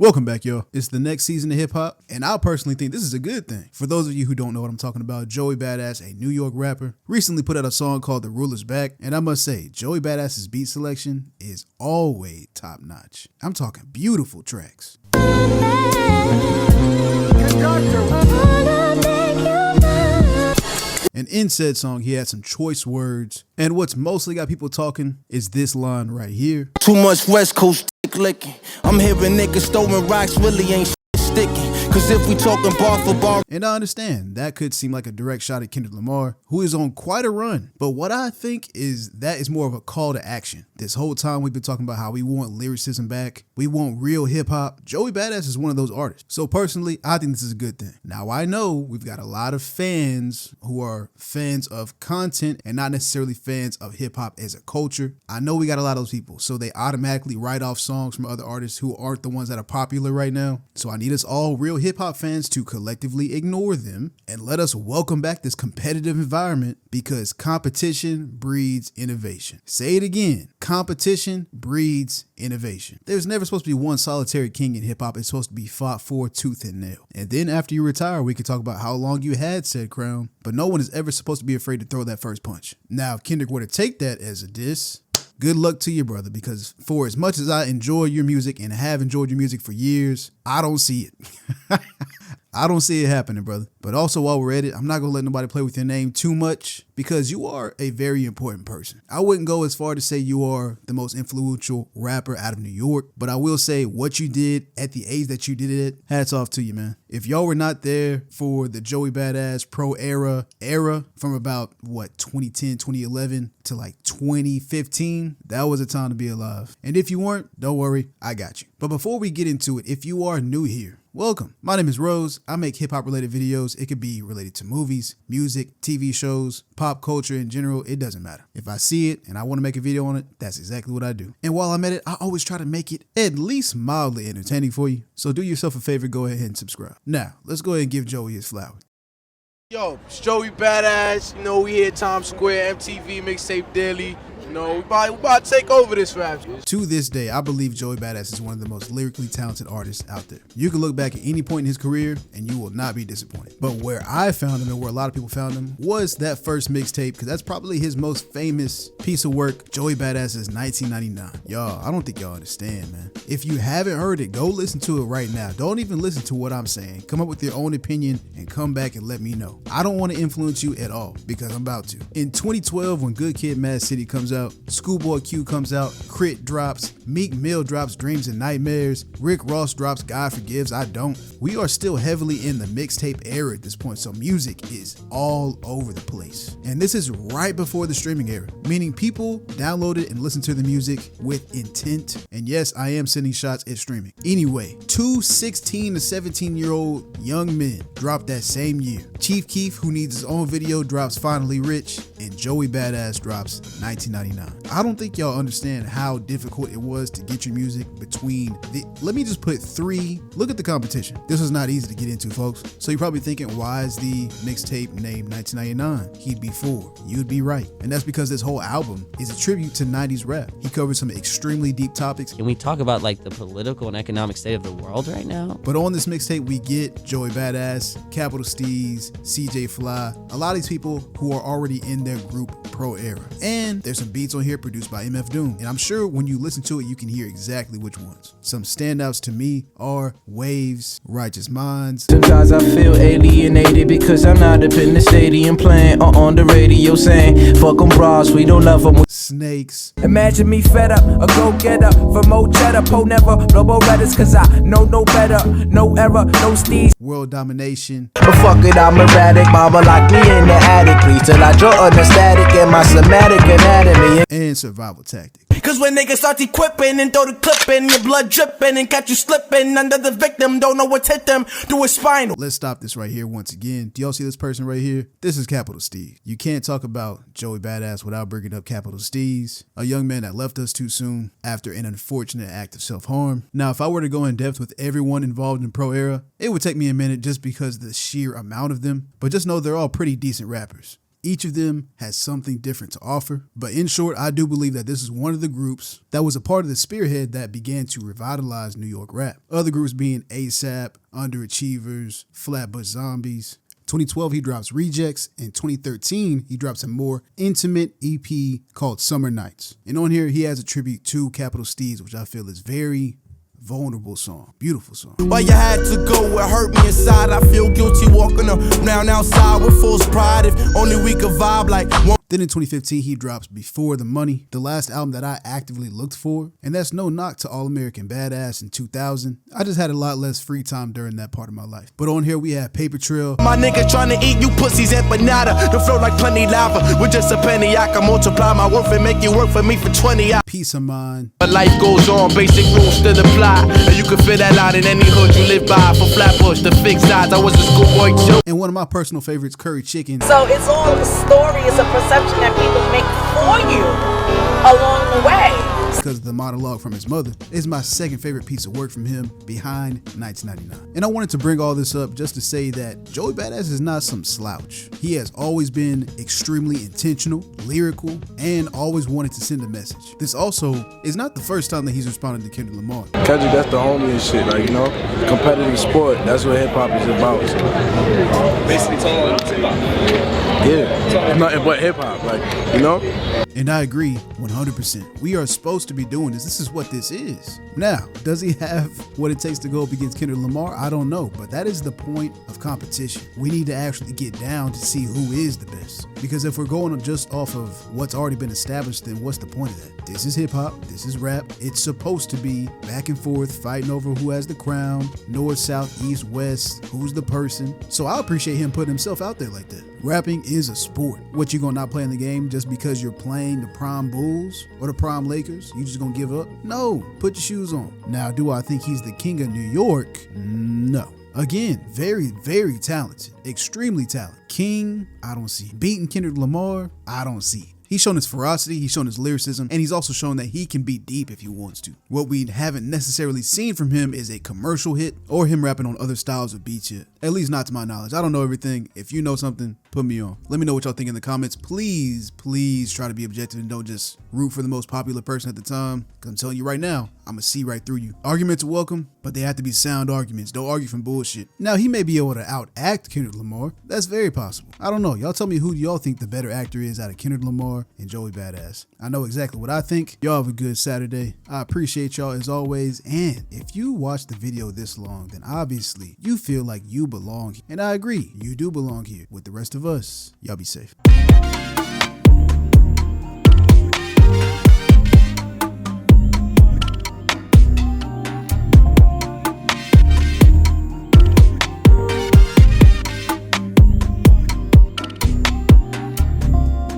Welcome back, y'all. It's the next season of hip hop, and I personally think this is a good thing. For those of you who don't know what I'm talking about, Joey Badass, a New York rapper, recently put out a song called The Ruler's Back, and I must say, Joey Badass's beat selection is always top notch. I'm talking beautiful tracks. And in said song, he had some choice words. And what's mostly got people talking is this line right here. Too much West Coast dick licking. I'm hearing niggas throwing rocks, really ain't sticking. Cause if we talking bar for bar. And I understand that could seem like a direct shot at Kendrick Lamar, who is on quite a run. But what I think is that is more of a call to action. This whole time we've been talking about how we want lyricism back. We want real hip hop. Joey Badass is one of those artists. So personally, I think this is a good thing. Now I know we've got a lot of fans who are fans of content and not necessarily fans of hip hop as a culture. I know we got a lot of those people. So they automatically write off songs from other artists who aren't the ones that are popular right now. So I need us all real hip hop fans to collectively ignore them and let us welcome back this competitive environment, because competition breeds innovation. Say it again. Competition breeds innovation. There's never supposed to be one solitary king in hip hop. It's supposed to be fought for tooth and nail. And then after you retire, we can talk about how long you had said crown, but no one is ever supposed to be afraid to throw that first punch. Now, if Kendrick were to take that as a diss, good luck to you, brother, because for as much as I enjoy your music and have enjoyed your music for years, I don't see it. I don't see it happening, brother. But also, while we're at it, I'm not going to let nobody play with your name too much, because you are a very important person. I wouldn't go as far to say you are the most influential rapper out of New York, but I will say what you did at the age that you did it, hats off to you, man. If y'all were not there for the Joey Badass Pro era from about, 2010, 2011 to like 2015, that was a time to be alive. And if you weren't, don't worry, I got you. But before we get into it, if you are new here, welcome. My name is Rose. I make hip hop related videos. It could be related to movies, music, TV shows, pop culture in general. It doesn't matter. If I see it and I want to make a video on it, that's exactly what I do. And while I'm at it, I always try to make it at least mildly entertaining for you. So do yourself a favor, go ahead and subscribe. Now, let's go ahead and give Joey his flowers. Yo, it's Joey Badass. We here at Times Square, MTV Mixtape Daily. We about to take over this rap. To this day, I believe Joey Badass is one of the most lyrically talented artists out there. You can look back at any point in his career and you will not be disappointed. But where I found him and where a lot of people found him was that first mixtape, because that's probably his most famous piece of work, Joey Badass's 1999. Y'all, I don't think y'all understand, man. If you haven't heard it, go listen to it right now. Don't even listen to what I'm saying. Come up with your own opinion and come back and let me know. I don't want to influence you at all, because I'm about to. In 2012, when Good Kid, Mad City comes out, Schoolboy Q comes out, Crit drops, Meek Mill drops Dreams and Nightmares, Rick Ross drops God Forgives, I Don't. We are still heavily in the mixtape era at this point, so music is all over the place. And this is right before the streaming era, meaning people downloaded and listened to the music with intent. And yes, I am sending shots at streaming. Anyway, two 16 to 17-year-old young men dropped that same year. Chief Keef, who needs his own video, drops Finally Rich, and Joey Badass drops 1999. I don't think y'all understand how difficult it was to get your music between let me just put look at the competition. This was not easy to get into, folks. So you're probably thinking, why is the mixtape named 1999? He'd be 4. You'd be right. And that's because this whole album is a tribute to 90s rap. He covers some extremely deep topics. Can we talk about like the political and economic state of the world right now? But on this mixtape, we get Joey Badass, Capital Steez, CJ Fly, a lot of these people who are already in their group Pro Era. And there's some beats on here produced by MF Doom. And I'm sure when you listen to it, you can hear exactly which ones. Some standouts to me are Waves, Righteous Minds. Sometimes I feel alienated because I'm not up in the stadium playing or on the radio saying, fuck 'em bras, we don't love 'em. Snakes. Imagine me fed up, a go-getter, for more cheddar, po never, no more letters, cause I know no better, no error, no steez. World Domination. But fuck it, I'm erratic, mama lock me in the attic, please, till I draw on the static in my somatic anatomy. And Survival Tactic. Cause when niggas start equipping and throw the clip in, your blood dripping and catch you slipping under the victim, don't know what's hit them through a spinal. Let's stop this right here once again. Do y'all see this person right here? This is Capital Steez. You can't talk about Joey Badass without bringing up Capital Steez, a young man that left us too soon after an unfortunate act of self-harm. Now, if I were to go in depth with everyone involved in Pro Era, it would take me a minute just because of the sheer amount of them, but just know they're all pretty decent rappers. Each of them has something different to offer. But in short, I do believe that this is one of the groups that was a part of the spearhead that began to revitalize New York rap. Other groups being ASAP, Underachievers, Flatbush Zombies. 2012, he drops Rejects. In 2013, he drops a more intimate EP called Summer Nights. And on here, he has a tribute to Capital Steez, which I feel is very vulnerable song. Beautiful song. Why you had to go, it hurt me inside. I feel guilty walking around outside with false pride. If only we could vibe like one. Then in 2015, he drops Before the Money, the last album that I actively looked for. And that's no knock to All American Badass in 2000. I just had a lot less free time during that part of my life. But on here, we have Paper Trail. My nigga trying to eat you pussies empanada. The flow like plenty lava. With just a penny, I can multiply my worth and make you work for me for 20 hours. Peace of Mind. But life goes on, basic rules still apply. And you can fit that line in any hood you live by. From Flatbush to Fixed Sides, I was a schoolboy Joe. And one of my personal favorites, Curry Chicken. So it's all a story, it's a perception that people make for you along the way. Because the monologue from his mother is my second favorite piece of work from him behind 1999. And I wanted to bring all this up just to say that Joey Badass is not some slouch. He has always been extremely intentional, lyrical, and always wanted to send a message. This also is not the first time that he's responded to Kendrick Lamar. Kendrick, that's the homie and shit, like, you know, competitive sport, that's what hip hop is about. So. Basically telling them hip hop. Yeah, nothing but hip hop, like, you know? And I agree 100%. We are supposed to be doing this. This is what this is. Now, does he have what it takes to go up against Kendrick Lamar? I don't know, but that is the point of competition. We need to actually get down to see who is the best. Because if we're going just off of what's already been established, then what's the point of that? This is hip hop, this is rap. It's supposed to be back and forth, fighting over who has the crown, north, south, east, west, who's the person. So I appreciate him putting himself out there like that. Rapping is a sport. What, you gonna not play in the game just because you're playing the prime Bulls or the prime Lakers? You just gonna give up? No, put your shoes on. Now, do I think he's the king of New York? No. Again, very, very talented, extremely talented. King, I don't see. Beating Kendrick Lamar, I don't see. He's shown his ferocity, he's shown his lyricism, and he's also shown that he can be deep if he wants to. What we haven't necessarily seen from him is a commercial hit or him rapping on other styles of beats yet. At least not to my knowledge. I don't know everything. If you know something, put me on. Let me know what y'all think in the comments. Please, please try to be objective and don't just root for the most popular person at the time. Because I'm telling you right now, I'm going to see right through you. Arguments are welcome, but they have to be sound arguments. Don't argue from bullshit. Now, he may be able to outact Kendrick Lamar. That's very possible. I don't know. Y'all tell me who y'all think the better actor is out of Kendrick Lamar and Joey Badass. I know exactly what I think. Y'all have a good Saturday. I appreciate y'all as always. And if you watch the video this long, then obviously you feel like you belong here. And I agree. You do belong here with the rest of us. Y'all be safe.